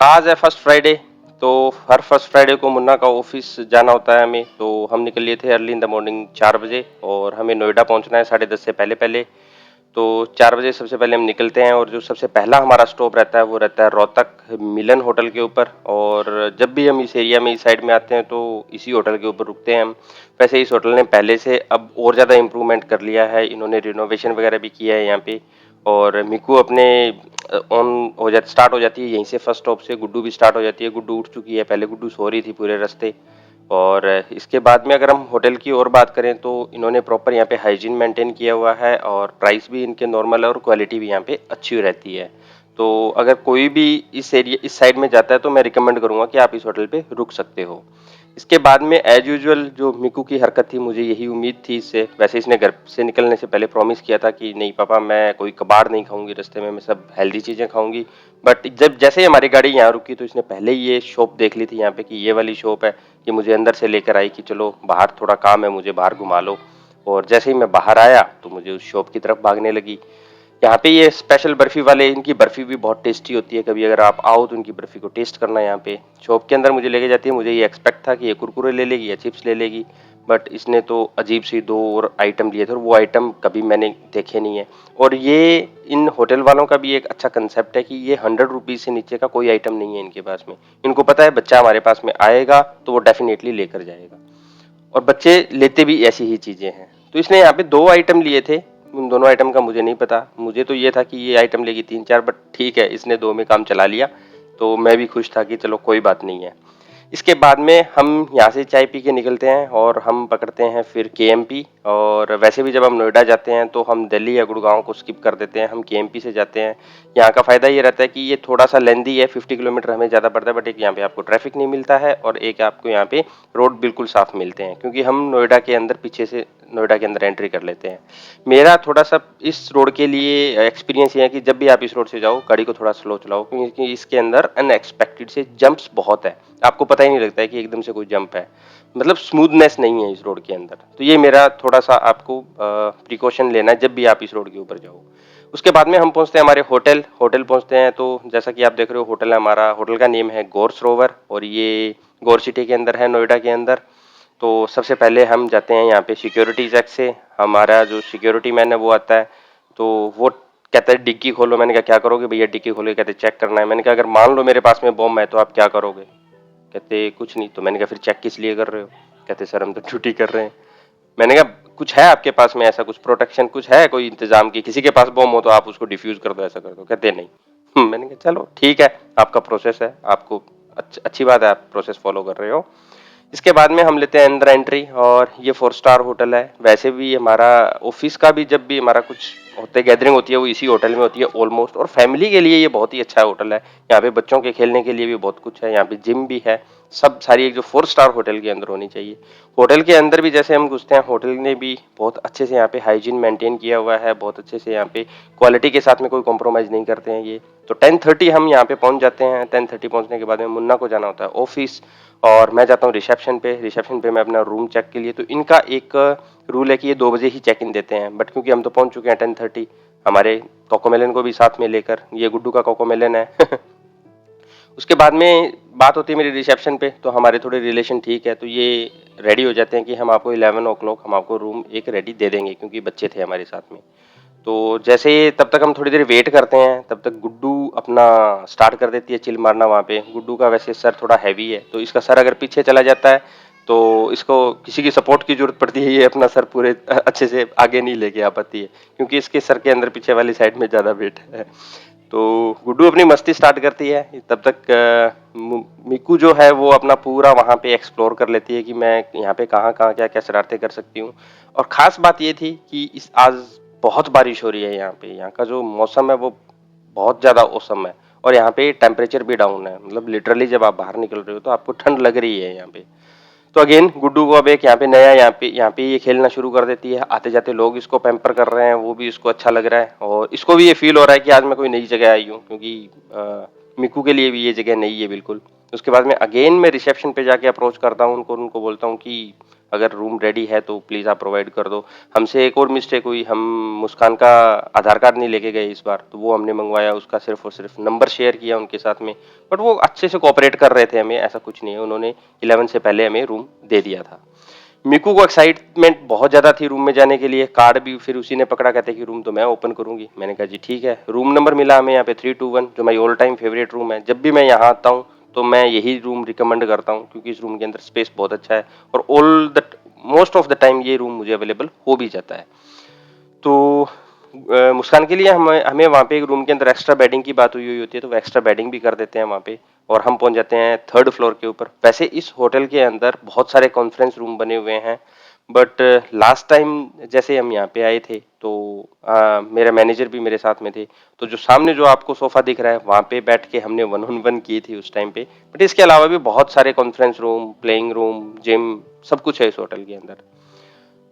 आज है first Friday. तो हर फर्स्ट फ्राइडे को मुन्ना का ऑफिस जाना होता है हमें। तो हम निकल लिए थे अर्ली इन द मॉर्निंग 4 बजे, और हमें नोएडा पहुंचना है 10:30 से पहले पहले। तो 4 बजे सबसे पहले हम निकलते हैं, और जो सबसे पहला हमारा स्टॉप रहता है वो रहता है रोहतक मिलन होटल के ऊपर। और जब भी हम इस एरिया में इस साइड में आते हैं तो इसी होटल के ऊपर रुकते हैं हम। वैसे इस होटल ने पहले से अब और ज़्यादा इम्प्रूवमेंट कर लिया है, इन्होंने रिनोवेशन वगैरह भी किया है यहाँ पे। और मिकू अपने ऑन हो जाती स्टार्ट हो जाती है यहीं से, फर्स्ट स्टॉप से। गुड्डू भी स्टार्ट हो जाती है, गुड्डू उठ चुकी है, पहले गुड्डू सो रही थी पूरे रास्ते। और इसके बाद में अगर हम होटल की और बात करें तो इन्होंने प्रॉपर यहाँ पे हाइजीन मेंटेन किया हुआ है, और प्राइस भी इनके नॉर्मल है, और क्वालिटी भी यहाँ पे अच्छी रहती है। तो अगर कोई भी इस एरिया इस साइड में जाता है तो मैं रिकमेंड करूंगा कि आप इस होटल पे रुक सकते हो। इसके बाद में एज यूजुअल जो मिकू की हरकत थी, मुझे यही उम्मीद थी इससे। वैसे इसने घर से निकलने से पहले प्रॉमिस किया था कि नहीं पापा, मैं कोई कबाड़ नहीं खाऊंगी रास्ते में, मैं सब हेल्दी चीजें खाऊंगी। बट जब जैसे ही हमारी गाड़ी यहाँ रुकी तो इसने पहले ही ये शॉप देख ली थी यहाँ पे कि ये वाली शॉप है। कि मुझे अंदर से लेकर आई कि चलो बाहर थोड़ा काम है, मुझे बाहर घुमा लो। और जैसे ही मैं बाहर आया तो मुझे उस शॉप की तरफ भागने लगी। यहाँ पे ये स्पेशल बर्फी वाले, इनकी बर्फी भी बहुत टेस्टी होती है। कभी अगर आप आओ तो इनकी बर्फी को टेस्ट करना। यहाँ पे शॉप के अंदर मुझे लेके जाती है, मुझे ये एक्सपेक्ट था कि ये कुरकुरे ले लेगी या चिप्स ले लेगी। बट इसने तो अजीब सी दो और आइटम लिए थे, और वो आइटम कभी मैंने देखे नहीं है। और ये इन होटल वालों का भी एक अच्छा कंसेप्ट है कि ये 100 रुपीज से नीचे का कोई आइटम नहीं है इनके पास में। इनको पता है बच्चा हमारे पास में आएगा तो वो डेफिनेटली लेकर जाएगा, और बच्चे लेते भी ऐसी ही चीजें हैं। तो इसने यहाँ पे 2 आइटम लिए थे। उन दोनों आइटम का मुझे नहीं पता, मुझे तो ये था कि ये आइटम लेगी 3-4, बट ठीक है, इसने 2 में काम चला लिया। तो मैं भी खुश था कि चलो कोई बात नहीं है। इसके बाद में हम यहाँ से चाय पी के निकलते हैं, और हम पकड़ते हैं फिर केएमपी। और वैसे भी जब हम नोएडा जाते हैं तो हम दिल्ली या गुड़गांव को स्किप कर देते हैं, हम केएमपी से जाते हैं। यहाँ का फ़ायदा ये रहता है कि ये थोड़ा सा लेंदी है, 50 किलोमीटर हमें ज़्यादा पड़ता है, बट एक यहाँ पे आपको ट्रैफिक नहीं मिलता है, और एक आपको यहाँ पे रोड बिल्कुल साफ मिलते हैं, क्योंकि हम नोएडा के अंदर पीछे से नोएडा के अंदर एंट्री कर लेते हैं। मेरा थोड़ा सा इस रोड के लिए एक्सपीरियंस ये है कि जब भी आप इस रोड से जाओ गाड़ी को थोड़ा स्लो चलाओ, क्योंकि इसके अंदर अनएक्सपेक्टेड से जंप्स बहुत है। आपको पता ही नहीं लगता है कि एकदम से कोई जंप है, मतलब स्मूथनेस नहीं है इस रोड के अंदर। तो ये मेरा थोड़ा सा आपको प्रिकॉशन लेना है जब भी आप इस रोड के ऊपर जाओ। उसके बाद में हम पहुंचते हैं हमारे होटल पहुंचते हैं। तो जैसा कि आप देख रहे हो, होटल है हमारा, होटल का नेम है गौर सरोवर, और ये गौर सिटी के अंदर है, नोएडा के अंदर। तो सबसे पहले हम जाते हैं यहाँ पे सिक्योरिटी चेक से। हमारा जो सिक्योरिटी मैन है वो आता है, तो वो कहता है डिग्गी खोलो। मैंने कहा क्या करोगे भैया डिग्गी खोलो? कहते चेक करना है। मैंने कहा अगर मान लो मेरे पास में बॉम्ब है तो आप क्या करोगे? कहते कुछ नहीं। तो मैंने कहा फिर चेक किस लिए कर रहे हो? कहते सर हम तो ड्यूटी कर रहे हैं। मैंने कहा कुछ है आपके पास में ऐसा, कुछ प्रोटेक्शन कुछ है, कोई इंतजाम की, किसी के पास बॉम्ब हो तो आप उसको डिफ्यूज कर दो, ऐसा कर दो? कहते नहीं। मैंने कहा चलो ठीक है, आपका प्रोसेस है, आपको अच्छी बात है, आप प्रोसेस फॉलो कर रहे हो। इसके बाद में हम लेते हैं अंदर एंट्री, और ये 4 स्टार होटल है। वैसे भी हमारा ऑफिस का भी जब भी हमारा कुछ होते गैदरिंग होती है वो इसी होटल में होती है ऑलमोस्ट। और फैमिली के लिए ये बहुत ही अच्छा होटल है। यहाँ पे बच्चों के खेलने के लिए भी बहुत कुछ है, यहाँ पे जिम भी है। सब सारी एक जो 4 स्टार होटल के अंदर होनी चाहिए। होटल के अंदर भी जैसे हम घुसते हैं, होटल ने भी बहुत अच्छे से यहाँ पे हाइजीन मेंटेन किया हुआ है, बहुत अच्छे से यहाँ पे क्वालिटी के साथ में कोई कॉम्प्रोमाइज नहीं करते हैं ये। तो 10:30 हम यहाँ पे पहुंच जाते हैं। 10:30 पहुंचने के बाद में मुन्ना को जाना होता है ऑफिस, और मैं जाता हूँ रिसेप्शन पे मैं अपना रूम चेक के लिए। तो इनका एक रूल है कि ये 2 बजे ही चेक इन देते हैं, बट क्योंकि हम तो पहुंच चुके हैं 10:30, हमारे कोकोमेलन को भी साथ में लेकर, ये गुड्डू का कोकोमेलन है। उसके बाद में बात होती है मेरी रिसेप्शन पे, तो हमारे थोड़े रिलेशन ठीक है, तो ये रेडी हो जाते हैं कि हम आपको 11 o'clock हम आपको रूम एक रेडी दे देंगे, क्योंकि बच्चे थे हमारे साथ में। तो जैसे तब तक हम थोड़ी देर वेट करते हैं, तब तक गुड्डू अपना स्टार्ट कर देती है चिल मारना वहाँ पे। गुड्डू का वैसे सर थोड़ा हैवी है, तो इसका सर अगर पीछे चला जाता है तो इसको किसी की सपोर्ट की जरूरत पड़ती है, ये अपना सर पूरे अच्छे से आगे नहीं लेके आ पाती है, क्योंकि इसके सर के अंदर पीछे वाली साइड में ज़्यादा वेट है। तो गुड्डू अपनी मस्ती स्टार्ट करती है, तब तक मिकू जो है वो अपना पूरा वहाँ पे एक्सप्लोर कर लेती है कि मैं यहाँ पे कहाँ कहाँ क्या क्या शरारतें कर सकती हूँ। और ख़ास बात ये थी कि इस आज बहुत बारिश हो रही है यहाँ पे। यहाँ का जो मौसम है वो बहुत ज़्यादा औसम है, और यहाँ पे टेम्परेचर भी डाउन है, मतलब लिटरली जब आप बाहर निकल रहे हो तो आपको ठंड लग रही है यहाँ पे। तो अगेन गुड्डू को अब एक यहाँ पे नया यहाँ पे ये खेलना शुरू कर देती है। आते जाते लोग इसको पैम्पर कर रहे हैं, वो भी इसको अच्छा लग रहा है, और इसको भी ये फील हो रहा है कि आज मैं कोई नई जगह आई हूँ, क्योंकि मिकू के लिए भी ये जगह नई है बिल्कुल। उसके बाद में अगेन मैं रिसेप्शन पे जाके अप्रोच करता हूँ उनको बोलता हूँ कि अगर रूम रेडी है तो प्लीज़ आप प्रोवाइड कर दो। हमसे एक और मिस्टेक हुई, हम मुस्कान का आधार कार्ड नहीं लेके गए इस बार, तो वो हमने मंगवाया, उसका सिर्फ और सिर्फ नंबर शेयर किया उनके साथ में, बट वो अच्छे से कोऑपरेट कर रहे थे हमें, ऐसा कुछ नहीं है, उन्होंने 11 से पहले हमें रूम दे दिया था। मीकू को एक्साइटमेंट बहुत ज्यादा थी रूम में जाने के लिए, कार्ड भी फिर उसी ने पकड़ा, कहते कि रूम तो मैं ओपन करूंगी। मैंने कहा जी ठीक है। रूम नंबर मिला हमें यहाँ पे 321, जो my all time favourite room है। जब भी मैं यहाँ आता हूँ तो मैं यही रूम रिकमेंड करता हूँ, क्योंकि इस रूम के अंदर स्पेस बहुत अच्छा है और all the most of the time ये रूम मुझे अवेलेबल हो भी जाता है। तो मुस्कान के लिए हमें हमें वहाँ पे एक रूम के अंदर एक्स्ट्रा बेडिंग की बात हुई होती है, तो वो एक्स्ट्रा बेडिंग भी कर देते हैं वहाँ पे, और हम पहुंच जाते हैं 3rd फ्लोर के ऊपर। वैसे इस होटल के अंदर बहुत सारे कॉन्फ्रेंस रूम बने हुए हैं, बट लास्ट टाइम जैसे हम यहाँ पे आए थे तो मेरा मैनेजर भी मेरे साथ में थे, तो जो सामने जो आपको सोफा दिख रहा है वहाँ पे बैठ के हमने 1-on-1 की थी उस टाइम पे। बट इसके अलावा भी बहुत सारे conference room, playing room, gym, सब कुछ है इस होटल के अंदर।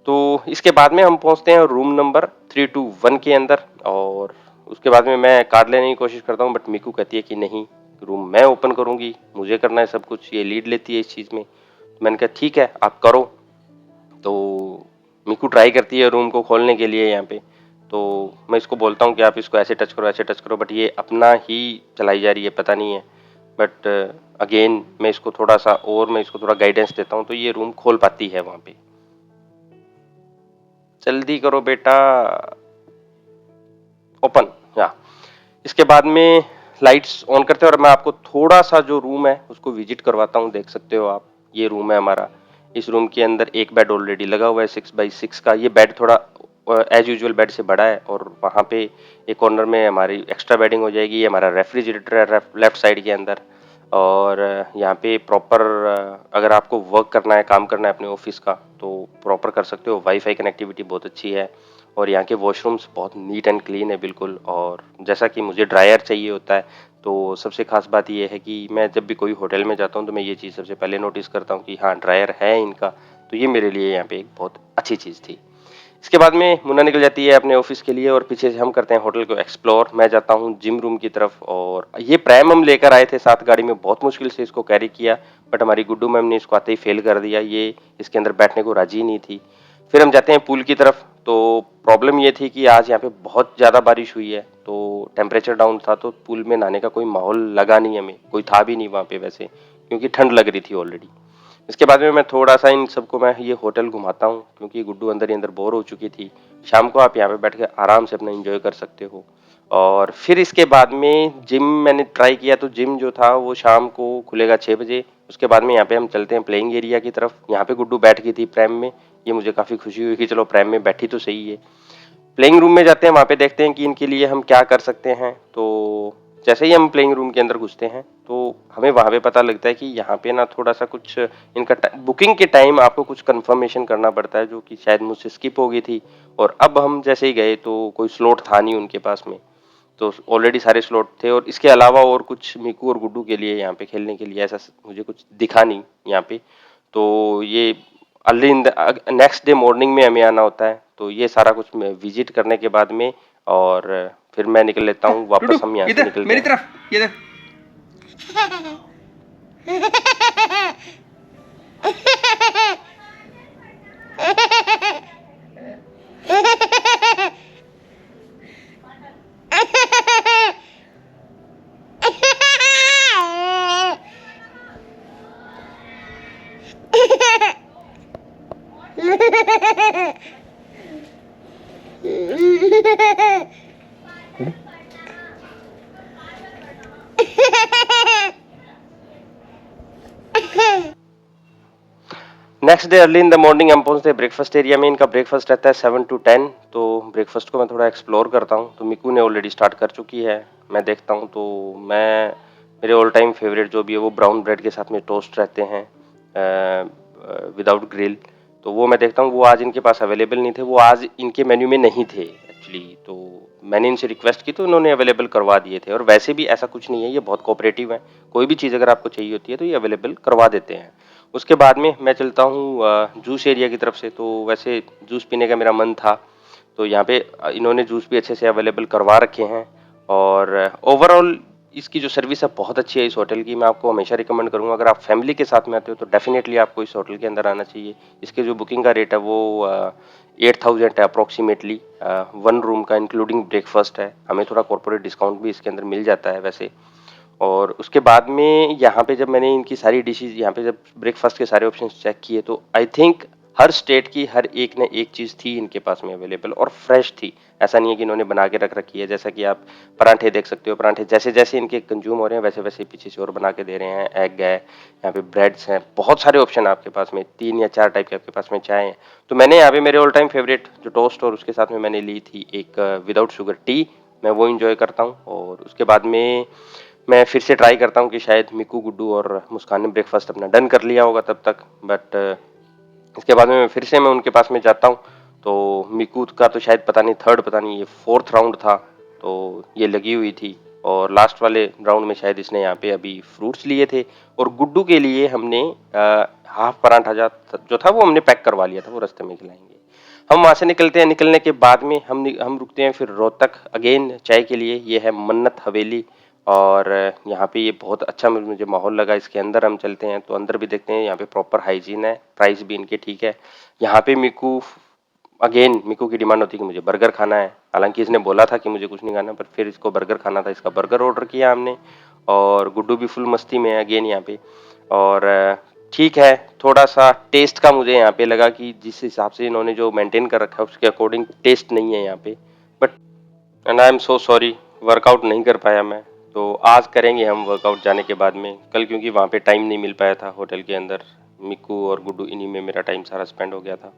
तो इसके बाद में हम पहुंचते हैं रूम नंबर 321 के अंदर, और उसके बाद में मैं कार्ड लेने की कोशिश करता हूं, बट मीकू कहती है कि नहीं, रूम मैं ओपन करूंगी, मुझे करना है सब कुछ, ये लीड लेती है इस चीज़ में। तो मैंने कहा ठीक है आप करो। तो मीकू ट्राई करती है रूम को खोलने के लिए यहाँ पे, तो मैं इसको बोलता हूँ कि आप इसको ऐसे टच करो, ऐसे टच करो, बट ये अपना ही चलाई जा रही है, पता नहीं है। बट अगेन मैं इसको थोड़ा सा और मैं इसको थोड़ा गाइडेंस देता हूँ तो ये रूम खोल पाती है वहाँ पे। जल्दी करो बेटा, ओपन। या इसके बाद में लाइट्स ऑन करते हैं और मैं आपको थोड़ा सा जो रूम है उसको विजिट करवाता हूँ। देख सकते हो आप, ये रूम है हमारा। इस रूम के अंदर एक बेड ऑलरेडी लगा हुआ है 6x6 का। ये बेड थोड़ा एज यूजुअल बेड से बड़ा है, और वहाँ पे एक कॉर्नर में हमारी एक्स्ट्रा बेडिंग हो जाएगी। ये हमारा रेफ्रिजरेटर है लेफ्ट साइड के अंदर, और यहाँ पे प्रॉपर अगर आपको वर्क करना है, काम करना है अपने ऑफिस का, तो प्रॉपर कर सकते हो। वाईफाई कनेक्टिविटी बहुत अच्छी है, और यहाँ के वॉशरूम्स बहुत नीट एंड क्लीन है बिल्कुल। और जैसा कि मुझे ड्रायर चाहिए होता है, तो सबसे खास बात ये है कि मैं जब भी कोई होटल में जाता हूँ तो मैं ये चीज़ सबसे पहले नोटिस करता हूँ कि हाँ ड्रायर है इनका, तो ये मेरे लिए यहाँ पे एक बहुत अच्छी चीज़ थी। इसके बाद में मुन्ना निकल जाती है अपने ऑफिस के लिए, और पीछे से हम करते हैं होटल को एक्सप्लोर। मैं जाता हूँ जिम रूम की तरफ, और ये प्रैम हम लेकर आए थे साथ गाड़ी में, बहुत मुश्किल से इसको कैरी किया, बट हमारी गुड्डू मैम ने इसको आते ही फेल कर दिया, ये इसके अंदर बैठने को राजी नहीं थी। फिर हम जाते हैं पूल की तरफ। तो प्रॉब्लम ये थी कि आज यहाँ पे बहुत ज़्यादा बारिश हुई है, तो टेम्परेचर डाउन था, तो पूल में नहाने का कोई माहौल लगा नहीं, हमें कोई था भी नहीं वहाँ पे वैसे, क्योंकि ठंड लग रही थी ऑलरेडी। इसके बाद में मैं थोड़ा सा इन सबको मैं ये होटल घुमाता हूँ, क्योंकि गुड्डू अंदर ही अंदर बोर हो चुकी थी। शाम को आप यहाँ पे बैठ के आराम से अपना एंजॉय कर सकते हो। और फिर इसके बाद में जिम मैंने ट्राई किया, तो जिम जो था वो शाम को खुलेगा 6 बजे। उसके बाद में यहाँ पे हम चलते हैं प्लेइंग एरिया की तरफ। यहाँ पे गुड्डू बैठ गई थी प्रैम में, ये मुझे काफ़ी खुशी हुई कि चलो प्रैम में बैठी तो सही है। प्लेइंग रूम में जाते हैं, वहाँ पे देखते हैं कि इनके लिए हम क्या कर सकते हैं। तो जैसे ही हम प्लेइंग रूम के अंदर घुसते हैं तो हमें वहाँ पे पता लगता है कि यहाँ पे ना थोड़ा सा कुछ इनका बुकिंग के टाइम आपको कुछ कंफर्मेशन करना पड़ता है, जो कि शायद मुझसे स्किप हो गई थी। और अब हम जैसे ही गए तो कोई स्लॉट था नहीं उनके पास में, तो ऑलरेडी सारे स्लॉट थे, और इसके अलावा और कुछ मीकू और गुड्डू के लिए यहाँ पे खेलने के लिए ऐसा मुझे कुछ दिखा नहीं यहाँ पे। तो ये early in next day morning में हमें आना होता है। तो ये सारा कुछ मैं विजिट करने के बाद में, और फिर मैं निकल लेता हूँ वापस, हम यहाँ से निकलते मेरी हैं। तरफ ये देख। Next day early in the morning हम पहुंचते हैं ब्रेकफास्ट एरिया में। इनका ब्रेकफास्ट रहता है 7 to 10। तो ब्रेकफास्ट को मैं थोड़ा एक्सप्लोर करता हूं। तो मिकू ने ऑलरेडी स्टार्ट कर चुकी है, मैं देखता हूं। तो मैं मेरे ऑल टाइम फेवरेट जो भी है वो ब्राउन ब्रेड के साथ में टोस्ट रहते हैं विदाउट ग्रिल। तो वो मैं देखता हूँ, वो आज इनके पास अवेलेबल नहीं थे, वो आज इनके मेन्यू में नहीं थे एक्चुअली। तो मैंने इनसे रिक्वेस्ट की तो उन्होंने अवेलेबल करवा दिए थे। और वैसे भी ऐसा कुछ नहीं है, ये बहुत कोऑपरेटिव है, कोई भी चीज़ अगर आपको चाहिए होती है तो ये अवेलेबल करवा देते हैं। उसके बाद में मैं चलता हूँ जूस एरिया की तरफ से। तो वैसे जूस पीने का मेरा मन था, तो यहाँ पे इन्होंने जूस भी अच्छे से अवेलेबल करवा रखे हैं। और ओवरऑल इसकी जो सर्विस है बहुत अच्छी है इस होटल की, मैं आपको हमेशा रिकमेंड करूँगा। अगर आप फैमिली के साथ में आते हो तो डेफिनेटली आपको इस होटल के अंदर आना चाहिए। इसके जो बुकिंग का रेट है वो 8000 है अप्रोक्सीमेटली, 1 रूम का इंक्लूडिंग ब्रेकफास्ट है। हमें थोड़ा कॉर्पोरेट डिस्काउंट भी इसके अंदर मिल जाता है वैसे। और उसके बाद में यहाँ पे जब मैंने इनकी सारी डिशेज यहाँ पे जब ब्रेकफास्ट के सारे ऑप्शंस चेक किए तो आई थिंक हर स्टेट की हर एक ने एक चीज़ थी इनके पास में अवेलेबल और फ्रेश थी। ऐसा नहीं है कि इन्होंने बना के रख रखी है। जैसा कि आप पराठे देख सकते हो, पराठे जैसे जैसे इनके कंज्यूम हो रहे हैं वैसे वैसे पीछे से और बना के दे रहे हैं। एग है यहाँ पे, ब्रेड्स हैं, बहुत सारे ऑप्शन है आपके पास में, 3 या 4 टाइप के आपके पास में चाय है। तो मैंने यहाँ पे मेरे ऑल टाइम फेवरेट जो टोस्ट और उसके साथ में मैंने ली थी एक विदाउट शुगर टी, मैं वो इंजॉय करता हूँ। और उसके बाद में मैं फिर से ट्राई करता हूँ कि शायद मिकू, गुड्डू और मुस्कान ने ब्रेकफास्ट अपना डन कर लिया होगा तब तक, बट इसके बाद में फिर से मैं उनके पास में जाता हूँ। तो मिकू का तो शायद पता नहीं थर्ड, पता नहीं ये फोर्थ राउंड था, तो ये लगी हुई थी। और लास्ट वाले राउंड में शायद इसने यहाँ पे अभी फ्रूट्स लिए थे। और गुड्डू के लिए हमने हाफ पराठा जो था वो हमने पैक करवा लिया था, वो रास्ते में खिलाएंगे। हम वहाँ से निकलते हैं, निकलने के बाद में हम रुकते हैं फिर रोहतक अगेन चाय के लिए। ये है मन्नत हवेली, और यहाँ पे ये बहुत अच्छा मुझे माहौल लगा। इसके अंदर हम चलते हैं तो अंदर भी देखते हैं, यहाँ पे प्रॉपर हाइजीन है, प्राइस भी इनके ठीक है। यहाँ पे मिकू की डिमांड होती है कि मुझे बर्गर खाना है। हालांकि इसने बोला था कि मुझे कुछ नहीं खाना, पर फिर इसको बर्गर खाना था, इसका बर्गर ऑर्डर किया हमने। और गुड्डू भी फुल मस्ती में है अगेन यहाँ पे। और ठीक है, थोड़ा सा टेस्ट का मुझे यहाँ पे लगा कि जिस हिसाब से इन्होंने जो मेंटेन कर रखा है उसके अकॉर्डिंग टेस्ट नहीं है यहाँ पे। But and I am so sorry, workout नहीं कर पाया मैं। तो आज करेंगे हम वर्कआउट जाने के बाद में कल, क्योंकि वहाँ पे टाइम नहीं मिल पाया था होटल के अंदर। मिक्कू और गुड्डू इन्हीं में मेरा टाइम सारा स्पेंड हो गया था।